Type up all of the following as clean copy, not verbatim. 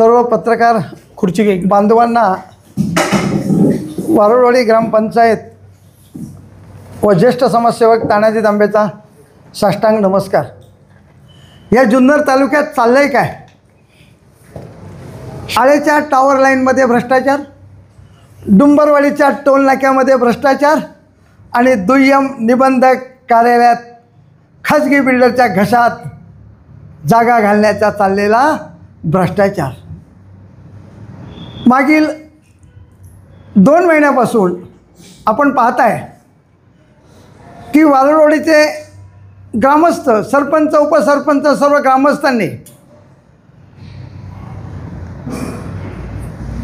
सर्व पत्रकार खुर्ची बांधवांना वारुळवाडी ग्रामपंचायत व ज्येष्ठ समाजसेवक तानाजी तांबेचा साष्टांग नमस्कार। या जुन्नर तालुक्यात चाललंय काय? आळेच्या टॉवर लाईनमध्ये भ्रष्टाचार, डुंबरवाडीच्या टोल नाक्यामध्ये भ्रष्टाचार आणि दुय्यम निबंधक कार्यालयात खाजगी बिल्डरच्या घशात जागा घालण्याचा चाललेला भ्रष्टाचार। मागील 2 महिन्यापासून आपण पाहताय की वारुळवाडीचे ग्रामस्थ, सरपंच, उपसरपंच सर्व ग्रामस्थांनी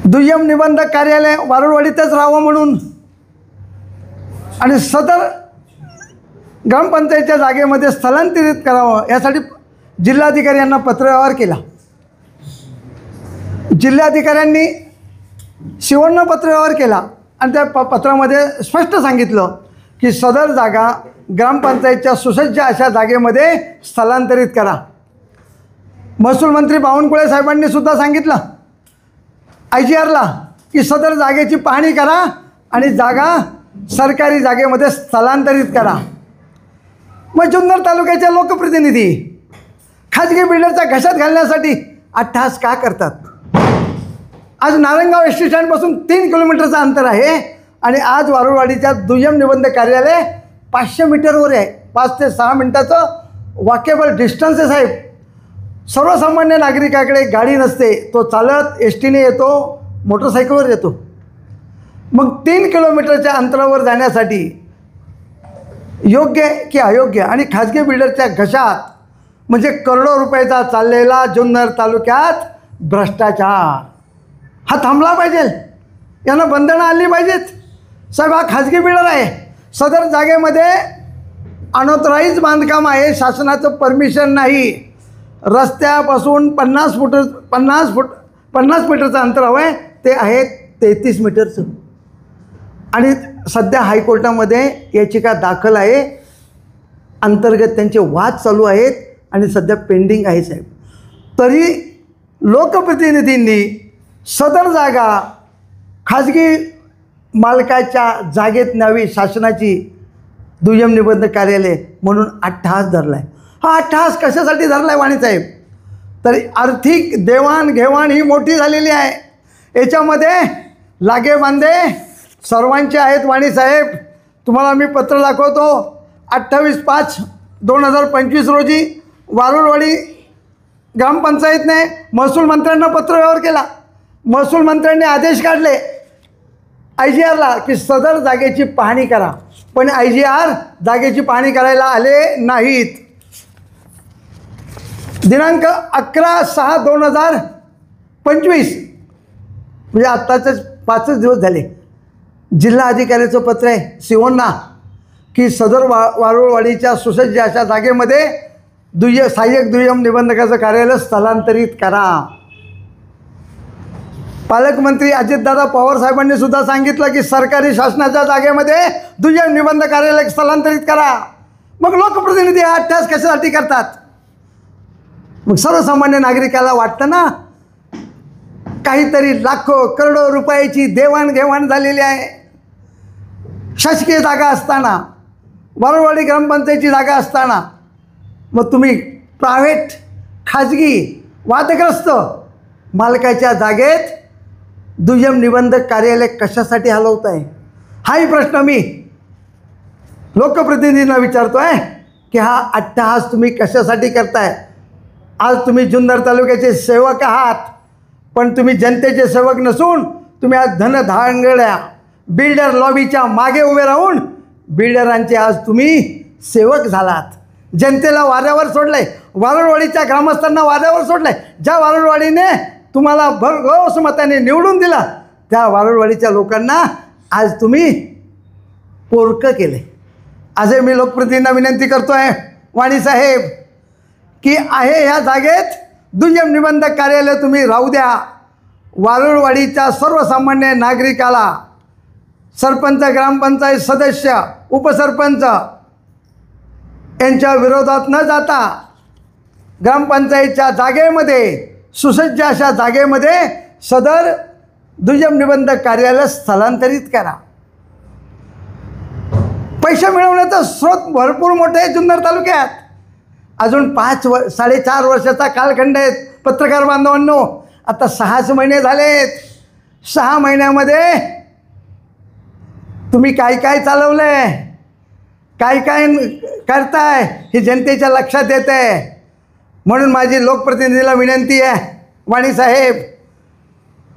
दुय्यम निबंधक कार्यालय वारुळवाडीतच राहावं म्हणून आणि सदर ग्रामपंचायतीच्या जागेमध्ये स्थलांतरित करावं यासाठी जिल्हाधिकारी यांना पत्रव्यवहार केला। जिल्हाधिकाऱ्यांनी शिवण्ण पत्रव्यवहार केला आणि त्या पत्रामध्ये स्पष्ट सांगितलं की सदर जागा ग्रामपंचायतच्या सुसज्ज अशा जागेमध्ये स्थलांतरित करा। महसूल मंत्री बावनकुळे साहेबांनी सुद्धा सांगितलं IGRला की सदर जागेची पाहणी करा आणि जागा सरकारी जागेमध्ये स्थलांतरित करा। मग जुन्नर तालुक्याचे लोकप्रतिनिधी खाजगी बिल्डरच्या घशात घालण्यासाठी अट्टहास का करतात? आज नारंगाव एस टी स्टँडपासून 3 किलोमीटरचं अंतर आहे आणि आज वारुळवाडीच्या दुय्यम निबंधक कार्यालय 500 मीटरवर आहे। 5 ते 6 मिनटाचं वॉकेबल डिस्टन्स आहे साहेब। सर्वसामान्य नागरिकाकडे गाडी नसते, तो चालत एस टीने येतो, मोटरसायकलवर येतो। मग 3 किलोमीटरच्या अंतरावर जाण्यासाठी योग्य की अयोग्य आणि खाजगी बिल्डरच्या घशात म्हणजे करोडो रुपयाचा चाललेला जुन्नर तालुक्यात भ्रष्टाचार हा थांबला पाहिजे। यांना बंधनं आणली पाहिजेत। साहेब हा खाजगी बिल्डर आहे, सदर जागेमध्ये अनऑथराईज बांधकाम आहे, शासनाचं परमिशन नाही। रस्त्यापासून 50 मीटरचं अंतर हवं आहे, ते आहे 33 मीटरचं। आणि सध्या हायकोर्टामध्ये याचिका दाखल आहे, अंतर्गत त्यांचे वाद चालू आहेत आणि सध्या पेंडिंग आहे साहेब। तरी लोकप्रतिनिधींनी सदर जागा खाजगी मालकाच्या जागेत न्यावी, शासनाची दुय्यम निबंधक कार्यालय म्हणून अट्टहास धरला आहे। हा अट्टहास कशासाठी धरला आहे वाणीसाहेब? तरी आर्थिक देवाणघेवाण ही मोठी झालेली आहे, याच्यामध्ये लागेबांधे सर्वांचे आहेत। वाणीसाहेब तुम्हाला मी पत्र दाखवतो। 28/5/2025 रोजी वारुळवाडी ग्रामपंचायतने महसूल मंत्र्यांना पत्रव्यवहार केला। महसूल मंत्र्यांनी आदेश काढले IGRला की सदर जागेची पाहणी करा, पण IGR जागेची पाहणी करायला आले नाहीत। दिनांक 11/6/2025 म्हणजे आत्ताचेच 5 दिवस झाले, जिल्हा अधिकाऱ्याचं पत्र आहे शिवण्णा की सदर वारुळवाडीच्या सुसज्ज अशा जागेमध्ये सहाय्यक दुय्यम निबंधकाचं कार्यालय स्थलांतरित करा। पालकमंत्री अजितदादा पवार साहेबांनी सुद्धा सांगितलं की सरकारी शासनाच्या जागेमध्ये दुय्यम निबंधक कार्यालय स्थलांतरित करा। मग लोकप्रतिनिधी हा अट्टहास कशासाठी करतात? मग सर्वसामान्य नागरिकाला वाटतं ना काहीतरी लाखो करोडो रुपयाची देवाणघेवाण झालेली आहे। शासकीय जागा असताना, वारुळवाडी ग्रामपंचायतीची जागा असताना मग तुम्ही प्रायव्हेट खाजगी वादग्रस्त मालकाच्या जागेत दुय्यम निबंधक कार्यालय कशासाठी हलवत आहे? हाही प्रश्न मी लोकप्रतिनिधींना विचारतो आहे की हा अट्टहास तुम्ही कशासाठी करताय? आज तुम्ही जुन्नर तालुक्याचे सेवक आहात, पण तुम्ही जनतेचे सेवक नसून तुम्ही आज धनधांगड्या बिल्डर लॉबीच्या मागे उभे राहून बिल्डरांचे आज तुम्ही सेवक झालात। जनतेला वाऱ्यावर सोडलंय, वारुळवाडीच्या ग्रामस्थांना वाऱ्यावर सोडलंय। ज्या वारुळवाडीने तुम्हाला भरघोस मताने निवडून दिला त्या वारुळवाडीच्या लोकांना आज तुम्ही पोरकं केले। आजही मी लोकप्रतिनिधींना विनंती करतो आहे वाणीसाहेब की आहे ह्या जागेत दुय्यम निबंधक कार्यालय तुम्ही राहू द्या। वारुळवाडीच्या सर्वसामान्य नागरिकाला सरपंच, ग्रामपंचायत सदस्य, उपसरपंच यांच्या विरोधात न जाता ग्रामपंचायतच्या जागेमध्ये सुसज्ज अशा जागेमध्ये सदर दुय्यम निबंधक कार्यालय स्थलांतरित करा. पैसे मिळवण्याचा स्रोत भरपूर मोठे आहे जुन्नर तालुक्यात. अजून 4.5 वर्षाचा कालखंड आहे पत्रकार बांधवांनो. आता 6 महिने झालेत. 6 महिन्यामध्ये तुम्ही काय काय चालवलं आहे, काय काय करताय हे जनतेच्या लक्षात येतं आहे. म्हणून माझी लोकप्रतिनिधीला विनंती आहे वाणी साहेब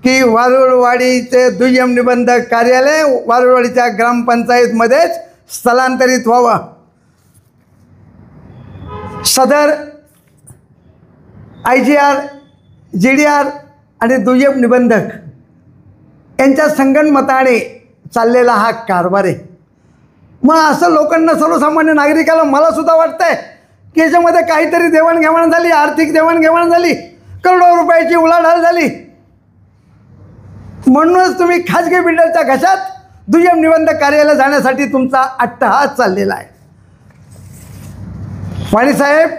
की वारुळवाडीचे दुय्यम निबंधक कार्यालय वारुळवाडीच्या ग्रामपंचायतमध्येच स्थलांतरित व्हावं. सदर IGR, GDR आणि दुय्यम निबंधक यांच्या संगनमताने चाललेला हा कारभार आहे. मग असं लोकांना, सर्वसामान्य नागरिकाला, मला सुद्धा वाटतं आहे की याच्यामध्ये काहीतरी देवाणघेवाण झाली, आर्थिक देवाणघेवाण झाली, करोडो रुपयाची उलाढाल झाली. म्हणूनच तुम्ही खाजगी बिल्डरच्या घशात दुय्यम निबंधक कार्यालय जाण्यासाठी तुमचा अट्टहास चाललेला आहे. वाणी साहेब,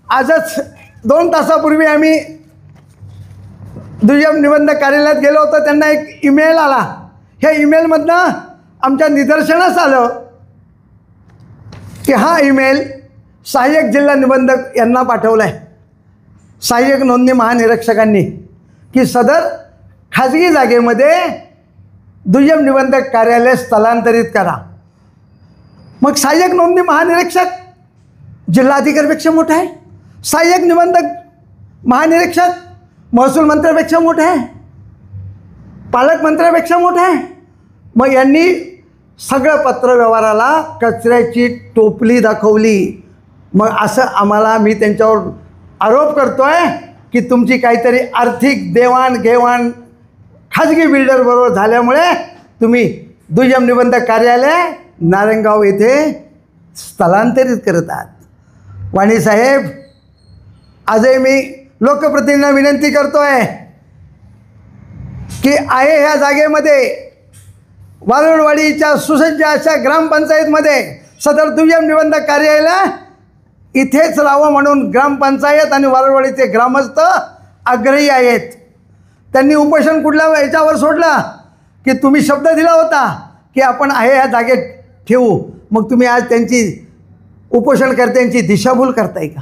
आजच 2 तासापूर्वी आम्ही दुय्यम निबंधक कार्यालयात गेलो होतो. त्यांना एक ईमेल आला. ह्या ईमेलमधनं आमच्या निदर्शनास आलं की हा ईमेल सहाय्यक जिल्हा निबंधक यांना पाठवला आहे, सहाय्यक नोंदणी महानिरीक्षकांनी, की सदर खाजगी जागेमध्ये दुय्यम निबंधक कार्यालय स्थलांतरित करा. मग सहाय्यक नोंदणी महानिरीक्षक जिल्हाधिकाऱ्यापेक्षा मोठा आहे, सहाय्यक निबंधक महानिरीक्षक महसूल मंत्र्यापेक्षा मोठा आहे, पालकमंत्र्यापेक्षा मोठा आहे. मग यांनी सगळं पत्रव्यवहाराला कचऱ्याची टोपली दाखवली. मग असं आम्हाला, मी त्यांच्यावर आरोप करतो आहे की तुमची काहीतरी आर्थिक देवाणघेवाण खाजगी बिल्डरबरोबर झाल्यामुळे तुम्ही दुय्यम निबंधक कार्यालय नारायणगाव येथे स्थलांतरित करत आहात. वाणी साहेब, आजही मी लोकप्रतिनिधींना विनंती करतो आहे की आहे ह्या जागेमध्ये वारुळवाडीच्या सुसज्ज अशा ग्रामपंचायतमध्ये सदर दुय्यम निबंधक कार्यालय इथेच राहावं म्हणून ग्रामपंचायत आणि वारुळवाडीचे ग्रामस्थ आग्रही आहेत. त्यांनी उपोषण कुठल्या याच्यावर सोडलं की तुम्ही शब्द दिला होता की आपण आहे ह्या जागेत ठेवू. मग तुम्ही आज त्यांची उपोषणकर्त्यांची दिशाभूल करताय का?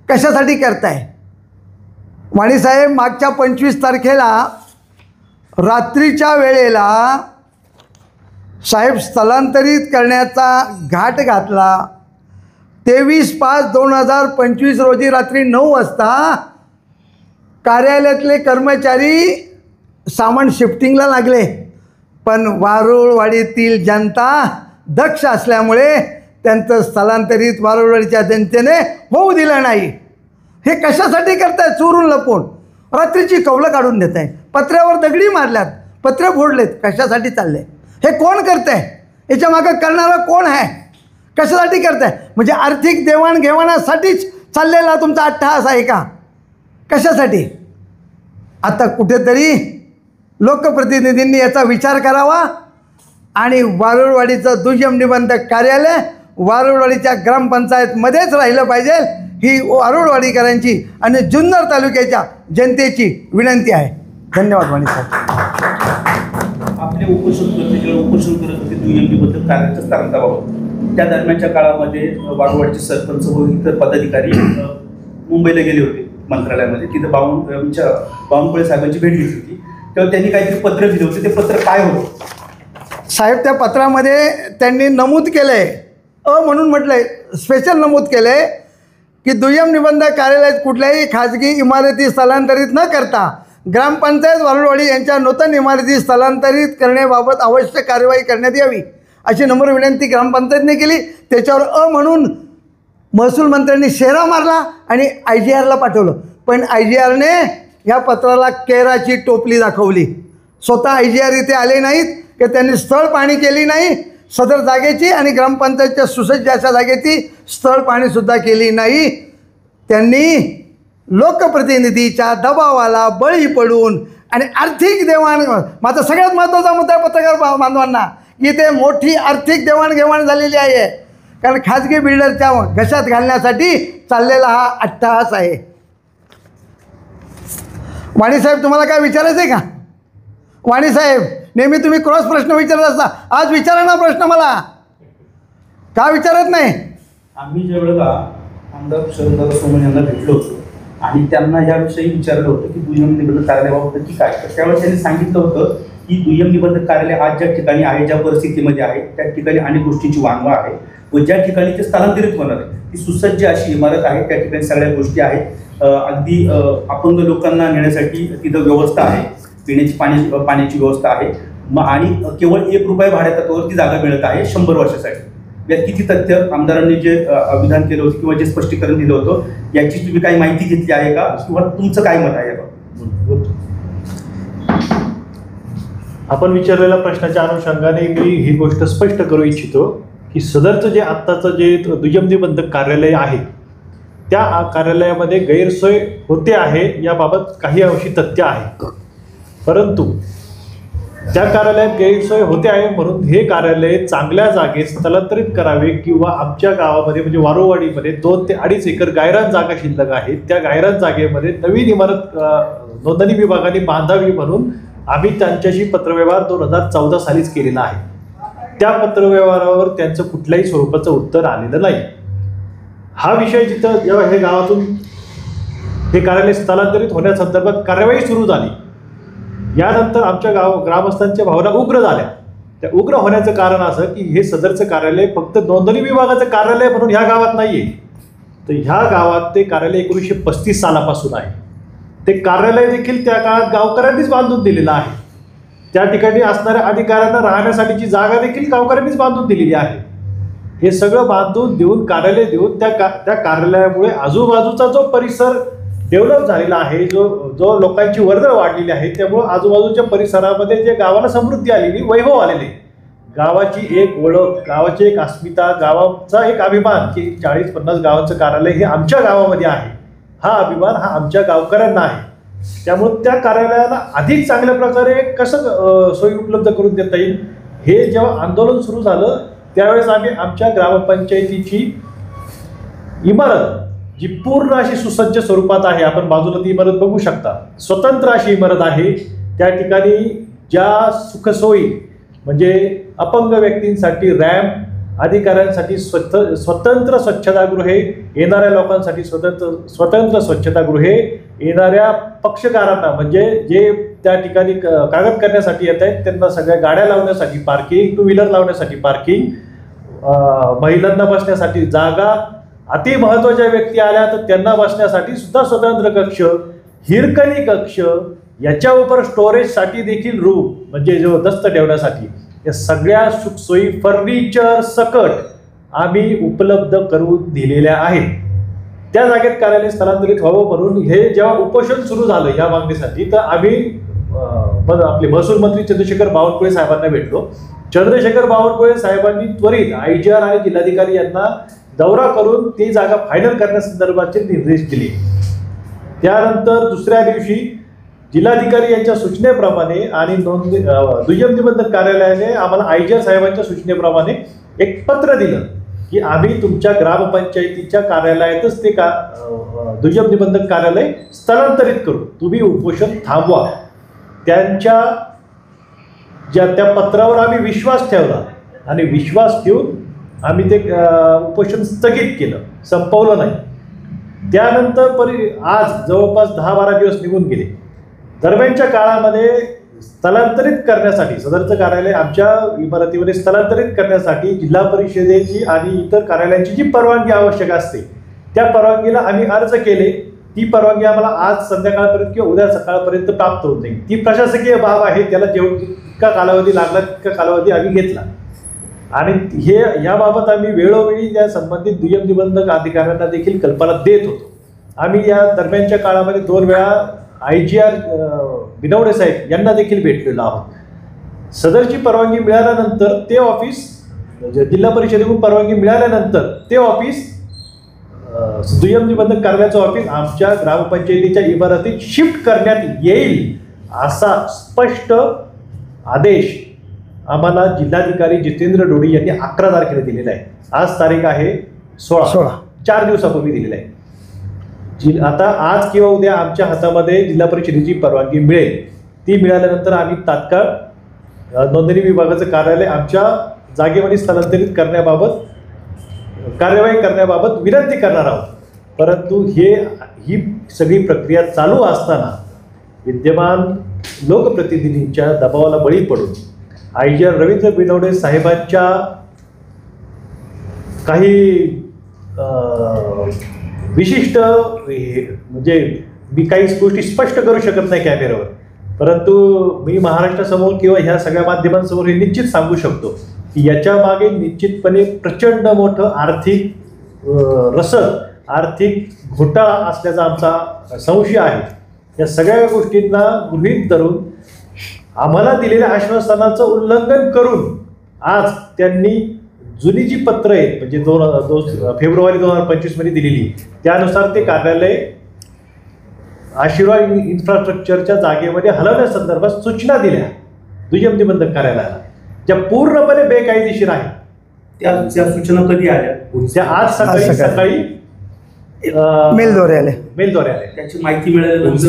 कशासाठी करताय? वाणीसाहेब, मागच्या 25 तारखेला रात्रीच्या वेळेला साहेब स्थलांतरित करण्याचा घाट घातला. 23/5/2025 रोजी रात्री 9 वाजता कार्यालयातले कर्मचारी सामान शिफ्टिंगला लागले. पण वारुळवाडीतील जनता दक्ष असल्यामुळे त्यांचं स्थलांतरित वारुळवाडीच्या जनतेने होऊ दिलं नाही. हे कशासाठी करताय? चोरून लपवून रात्रीची कौलं काढून देत आहे, पत्र्यावर दगडी मारल्यात, पत्रे फोडलेत. कशासाठी चालले? हे कोण करतंय? याच्या मागं करणारा कोण आहे? कशासाठी करताय? म्हणजे आर्थिक देवाणघेवाणासाठीच चाललेला तुमचा अट्टहास आहे का? कशासाठी? आता कुठेतरी लोकप्रतिनिधींनी याचा विचार करावा आणि वारुळवाडीचं दुय्यम निबंधक कार्यालय वारुळवाडीच्या ग्रामपंचायतमध्येच राहिलं पाहिजे, ही वारुळवाडीकरांची आणि जुन्नर तालुक्याच्या जनतेची विनंती आहे. धन्यवाद वाणी साहेब. आपले उपोषण करत होते दुय्यम निबंधक कार्यालयाच्या स्थलांतराबाबत. त्या दरम्यानच्या काळामध्ये वारुळवाडीचे सरपंच व इतर पदाधिकारी मुंबईला गेले होते मंत्रालयामध्ये. तिथं बावनकुळे साहेबांची भेट घेतली होती. तेव्हा त्यांनी काहीतरी पत्र दिलं होतं. ते पत्र काय होतं साहेब? त्या पत्रामध्ये त्यांनी नमूद केलं आहे, म्हणून म्हटलं आहे, स्पेशल नमूद केलं आहे की दुय्यम निबंधक कार्यालयात कुठल्याही खाजगी इमारती स्थलांतरित न करता ग्रामपंचायत वारुळवाडी यांच्या नूतन इमारती स्थलांतरित करण्याबाबत आवश्यक कार्यवाही करण्यात यावी अशी नम्र विनंती ग्रामपंचायतने केली. त्याच्यावर म्हणून महसूल मंत्र्यांनी शेरा मारला आणि IGRला पाठवलं. पण IGRने ह्या पत्राला केराची टोपली दाखवली. स्वतः IGR इथे आले नाहीत की त्यांनी स्थळ पाहणी केली नाही सदर जागेची आणि ग्रामपंचायतच्या सुसज्ज अशा जागेची स्थळ पाहणीसुद्धा केली नाही. त्यांनी लोकप्रतिनिधीच्या दबावाला बळी पडून आणि आर्थिक देवाणघेवाण, माझा सगळ्यात महत्त्वाचा मुद्दा पत्रकार बांधवांना, इथे मोठी आर्थिक देवाणघेवाण झालेली आहे. कारण खाजगी बिल्डरच्या घशात घालण्यासाठी चाललेला हा अट्टहास आहे. वाणी साहेब, तुम्हाला काय विचारायचं आहे का? वाणी साहेब, नेहमी तुम्ही क्रॉस प्रश्न विचारत असता, आज विचारा ना प्रश्न मला, का विचारत नाही? आम्ही ज्यावेळेला आमदार शरददादा सोमन यांना भेटलो होतो आणि त्यांना याविषयी विचारलं होतं की दुय्यम निबंधक कार्यालयाबाबत की काय, तर त्यावेळेस त्यांनी सांगितलं होतं की दुय्यम निबंधक कार्यालय आज ज्या ठिकाणी आहे, ज्या परिस्थितीमध्ये आहे, त्या ठिकाणी अनेक गोष्टींची वानवा आहे व ज्या ठिकाणी ते स्थलांतरित होणार आहे ती सुसज्ज अशी इमारत आहे, त्या ठिकाणी सगळ्या गोष्टी आहेत, अगदी अपंग लोकांना नेण्यासाठी तिथं व्यवस्था आहे, पिण्याची पाण्याची व्यवस्था आहे आणि केवळ ₹1 भाड्यातत्वावर ती जागा मिळत आहे 100 वर्षासाठी. यात किती तथ्य आमदारांनी जे अभिधान केलं होतं किंवा जे स्पष्टीकरण दिलं होतं याची तुम्ही काही माहिती घेतली आहे का किंवा तुमचं काय मत आहे? आपण विचारलेल्या प्रश्नाच्या अनुषंगाने मी ही गोष्ट स्पष्ट करू इच्छितो की सदरचं जे आत्ताचं जे दुय्यम निबंधक कार्यालय आहे त्या कार्यालयामध्ये गैरसोय होते आहे याबाबत काही अंशी तथ्य आहे, परंतु त्या कार्यालयात गैरसोय होते आहे म्हणून हे कार्यालय चांगल्या जागेत स्थलांतरित करावे किंवा आमच्या गावामध्ये म्हणजे वारोवाडीमध्ये 2 ते 2.5 एकर गायरान जागा शिल्लक आहे, त्या गायरान जागेमध्ये नवीन इमारत नोंदणी विभागाने बांधावी म्हणून आम्ही त्यांच्याशी पत्रव्यवहार 2014 सालीच केलेला आहे. त्या पत्रव्यवहारावर त्यांचं कुठल्याही स्वरूपाचं उत्तर आलेलं नाही. हा विषय जिथं जेव्हा हे गावातून हे कार्यालय स्थलांतरित होण्यासंदर्भात कार्यवाही सुरू झाली, यानंतर आमच्या ग्रामस्थांच्या भावना उग्र झाल्या. त्या उग्र होण्याचं कारण असं की हे सदरचं कार्यालय फक्त नोंदणी विभागाचं कार्यालय म्हणून ह्या गावात नाही आहे, तर ह्या गावात ते कार्यालय 1935 सालापासून आहे. ते कार्यालय देखील त्या काळात गावकऱ्यांनीच बांधून दिलेलं आहे. त्या ठिकाणी असणाऱ्या अधिकाऱ्यांना राहण्यासाठीची जागा देखील गावकऱ्यांनीच बांधून दिलेली आहे. हे सगळं बांधून देऊन कार्यालय देऊन त्या कार्यालयामुळे आजूबाजूचा जो परिसर डेव्हलप झालेला आहे, जो लोकांची वर्दळ वाढलेली आहे, त्यामुळे आजूबाजूच्या परिसरामध्ये जे गावाला समृद्धी आलेली, वैभव आलेले, गावाची एक ओळख, गावाची एक अस्मिता, गावाचा एक अभिमान की 40-50 गावांचं कार्यालय हे आमच्या गावामध्ये आहे, हा अभिमान हा आमच्या गावकऱ्यांना आहे. त्यामुळे त्या कार्यालयाला अधिक चांगल्या प्रकारे कसं सोयी उपलब्ध करून देता येईल हे जेव्हा आंदोलन सुरू झालं त्यावेळेस आम्ही आमच्या ग्रामपंचायतीची इमारत जी पूर्ण अशी सुसज्ज स्वरूपात आहे, आपण बाजूला ती इमारत बघू शकता, स्वतंत्र अशी इमारत आहे, त्या ठिकाणी ज्या सुखसोयी म्हणजे अपंग व्यक्तींसाठी रॅम्प, अधिकाऱ्यांसाठी स्वतंत्र स्वच्छतागृहे, येणाऱ्या लोकांसाठी स्वतंत्र स्वच्छतागृहे, येणाऱ्या पक्षकारांना म्हणजे जे त्या ठिकाणी कागद करण्यासाठी येत आहेत त्यांना सगळ्या गाड्या लावण्यासाठी पार्किंग, 2 व्हीलर लावण्यासाठी पार्किंग, महिलांना बसण्यासाठी जागा, अति महत्त्वाच्या व्यक्ती आल्या तर त्यांना बसण्यासाठी सुद्धा स्वतंत्र कक्ष, हिरकणी कक्ष, याच्या उपर स्टोरेजसाठी देखील रूम म्हणजे जो दस्त ठेवण्यासाठी, या सगळ्या सुखसोयी फर्निचर सकट आम्ही उपलब्ध करून दिलेल्या आहेत. त्या जागेत कार्यालय स्थलांतरित व्हावं म्हणून हे जेव्हा उपोषण सुरू झालं या मागणीसाठी, तर आम्ही आपले महसूल मंत्री चंद्रशेखर बावनकुळे साहेबांना भेटलो. चंद्रशेखर बावनकुळे साहेबांनी त्वरित IGR आणि जिल्हाधिकारी यांना दौरा करून ती जागा फायनल करण्यासंदर्भाचे निर्देश दिले. त्यानंतर दुसऱ्या दिवशी जिल्हाधिकारी यांच्या सूचनेप्रमाणे आणि दुय्यम निबंधक कार्यालयाने आम्हाला IGR साहेबांच्या सूचनेप्रमाणे एक पत्र दिलं की आम्ही तुमच्या ग्रामपंचायतीच्या कार्यालयातच ते दुय्यम निबंधक कार्यालय स्थलांतरित करू, तुम्ही उपोषण थांबवा. त्यांच्या त्या पत्रावर आम्ही विश्वास ठेवला आणि विश्वास ठेवून आम्ही ते उपोषण स्थगित केलं, संपवलं नाही. त्यानंतर आज जवळपास 10-12 दिवस निघून गेले. दरम्यानच्या काळामध्ये स्थलांतरित करण्यासाठी सदरचं कार्यालय आमच्या इमारतीमध्ये स्थलांतरित करण्यासाठी जिल्हा परिषदेची आणि इतर कार्यालयांची जी परवानगी आवश्यक असते त्या परवानगीला आम्ही अर्ज केले. ती परवानगी आम्हाला आज संध्याकाळपर्यंत किंवा उद्या सकाळपर्यंत प्राप्त होत नाही. ती प्रशासकीय बाब आहे, त्याला जितका कालावधी लागला तितका कालावधी आम्ही घेतला आणि याबाबत आम्ही वेळोवेळी त्या संबंधित दुय्यम निबंधक अधिकाऱ्यांना देखील कल्पना देत होतो. आम्ही या दरम्यानच्या काळामध्ये 2 वेळा IGR बिनवडे साहेब यांना देखील भेटलेलो आहोत. सदरची परवानगी मिळाल्यानंतर ते ऑफिस जिल्हा परिषदेकडून परवानगी मिळाल्यानंतर ते ऑफिस दुय्यम निबंधक कार्यालयाचं ऑफिस आमच्या ग्रामपंचायतीच्या इमारतीत शिफ्ट करण्यात येईल असा स्पष्ट आदेश आम्हाला जिल्हाधिकारी जितेंद्र डोडी यांनी 11 तारखेला दिलेला आहे. आज तारीख आहे 16, 4 दिवसापूर्वी दिलेला आहे. आता आज किंवा उद्या आमच्या हातामध्ये जिल्हा परिषदेची परवानगी मिळेल. ती मिळाल्यानंतर आम्ही तात्काळ नोंदणी विभागाचं कार्यालय आमच्या जागेमध्ये स्थलांतरित करण्याबाबत कार्यवाही करण्याबाबत विनंती करणार आहोत. परंतु ही सगळी प्रक्रिया चालू असताना विद्यमान लोकप्रतिनिधींच्या दबावाला बळी पडून आयजीआर रवींद्र बिनवडे साहेबांच्या काही विशिष्ट म्हणजे मी काही गोष्टी स्पष्ट करू शकत नाही कॅमेऱ्यावर, परंतु मी महाराष्ट्रासमोर किंवा ह्या सगळ्या माध्यमांसमोर हे निश्चित सांगू शकतो की याच्या मागे निश्चितपणे प्रचंड मोठं आर्थिक रसद, आर्थिक घोटाळा असल्याचा आमचा संशय आहे. या सगळ्या गोष्टींना गृहीत धरून आम्हाला दिलेल्या आश्वासनाचं उल्लंघन करून आज त्यांनी जुनी जी पत्र आहेत म्हणजे फेब्रुवारी 2025 मध्ये दिलेली त्यानुसार ते कार्यालय आशीर्वाद इन्फ्रास्ट्रक्चरच्या जागेमध्ये हलवण्यासंदर्भात सूचना दिल्या दुय्यम निबंधक कार्यालयाला, ज्या पूर्णपणे बेकायदेशीर आहेत. त्या सूचना कधी आल्या? त्या आज सकाळी मेलद्वारे आले. त्याची माहिती मिळाल्यानंतर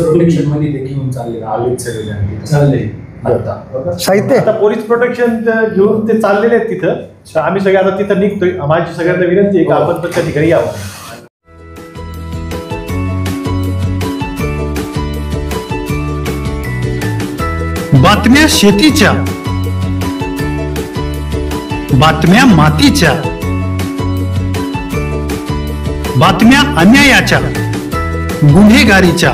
साहित्य आता पोलीस प्रोटेक्शन घेऊन ते चाललेले आहेत तिथं. तर आम्ही सगळे आता तिथं निघतोय. माझी सगळ्यांना विनंती आहे की आपण पण त्या ठिकाणी यावं. बातम्या शेतीच्या, बातम्या मातीच्या, बातम्या अन्यायाच्या, गुन्हेगारीच्या,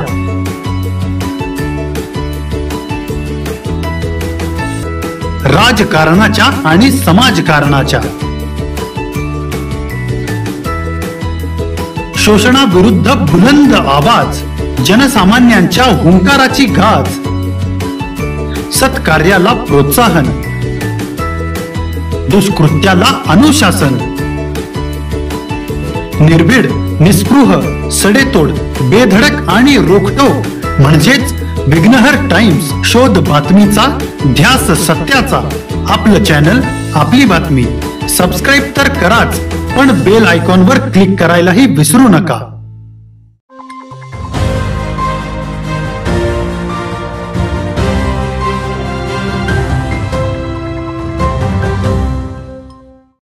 राजकारणाच्या आणि समाजकारणाच्या, शोषणाविरुद्ध बुलंद आवाज, जनसामान्यांच्या हुंकाराची गाज, सत्कार्याला प्रोत्साहन, दुष्कृत्याला अनुशासन, निर्भीड, निस्पृह, सडेतोड, बेधडक आणि रोखटोक म्हणजेच विघ्नहर टाइम्स. शोध बातमीचा, ध्यास सत्याचा. आपलं चॅनल, आपली बातमी. सबस्क्राईब तर कराच, पण बेल आयकॉनवर क्लिक करायलाही विसरू नका.